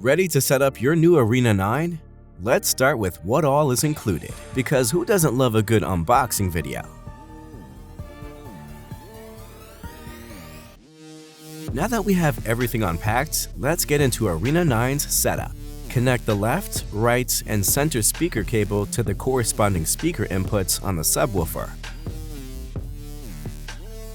Ready to set up your new Arena 9? Let's start with what all is included, because who doesn't love a good unboxing video? Now that we have everything unpacked, let's get into Arena 9's setup. Connect the left, right, and center speaker cable to the corresponding speaker inputs on the subwoofer.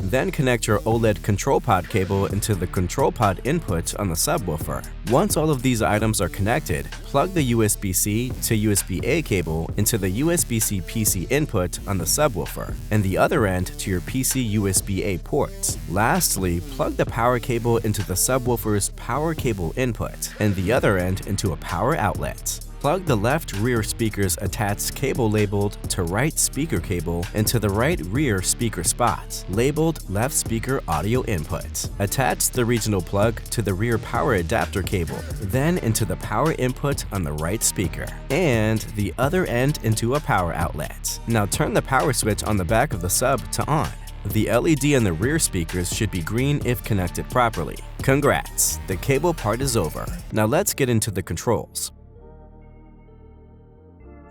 Then connect your OLED control pod cable into the control pod input on the subwoofer. Once all of these items are connected, plug the USB-C to USB-A cable into the USB-C PC input on the subwoofer, and the other end to your PC USB-A ports. Lastly, plug the power cable into the subwoofer's power cable input, and the other end into a power outlet. Plug the left rear speaker's attached cable labeled to right speaker cable into the right rear speaker spot, labeled left speaker audio input. Attach the regional plug to the rear power adapter cable, then into the power input on the right speaker, and the other end into a power outlet. Now turn the power switch on the back of the sub to on. The LED in the rear speakers should be green if connected properly. Congrats! The cable part is over. Now let's get into the controls.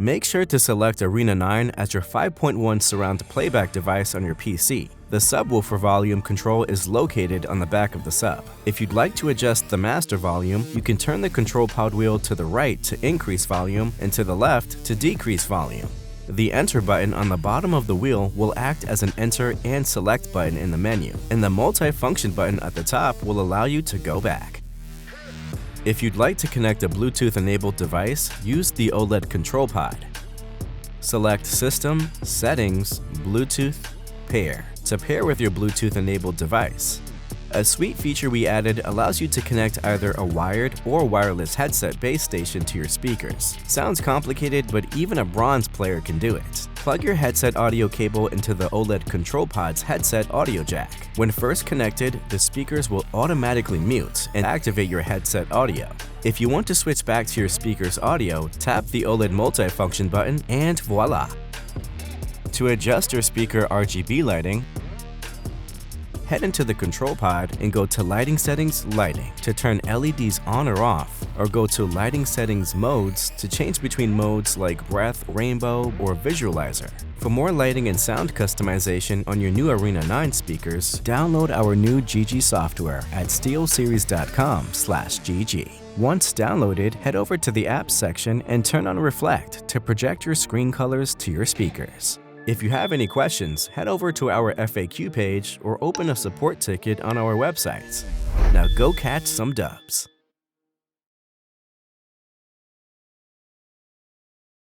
Make sure to select Arena 9 as your 5.1 surround playback device on your PC. The subwoofer volume control is located on the back of the sub. If you'd like to adjust the master volume, you can turn the control pod wheel to the right to increase volume and to the left to decrease volume. The enter button on the bottom of the wheel will act as an enter and select button in the menu, and the multi-function button at the top will allow you to go back. If you'd like to connect a Bluetooth-enabled device, use the OLED control pod. Select System, Settings, Bluetooth, Pair to pair with your Bluetooth-enabled device. A sweet feature we added allows you to connect either a wired or wireless headset base station to your speakers. Sounds complicated, but even a bronze player can do it. Plug your headset audio cable into the OLED control pod's headset audio jack. When first connected, the speakers will automatically mute and activate your headset audio. If you want to switch back to your speaker's audio, tap the OLED multifunction button and voila! To adjust your speaker RGB lighting, head into the control pod and go to Lighting Settings, Lighting to turn LEDs on or off, or go to Lighting Settings Modes to change between modes like Breath, Rainbow, or Visualizer. For more lighting and sound customization on your new Arena 9 speakers, download our new GG software at steelseries.com/GG. Once downloaded, head over to the Apps section and turn on Reflect to project your screen colors to your speakers. If you have any questions, head over to our FAQ page or open a support ticket on our website. Now go catch some dubs.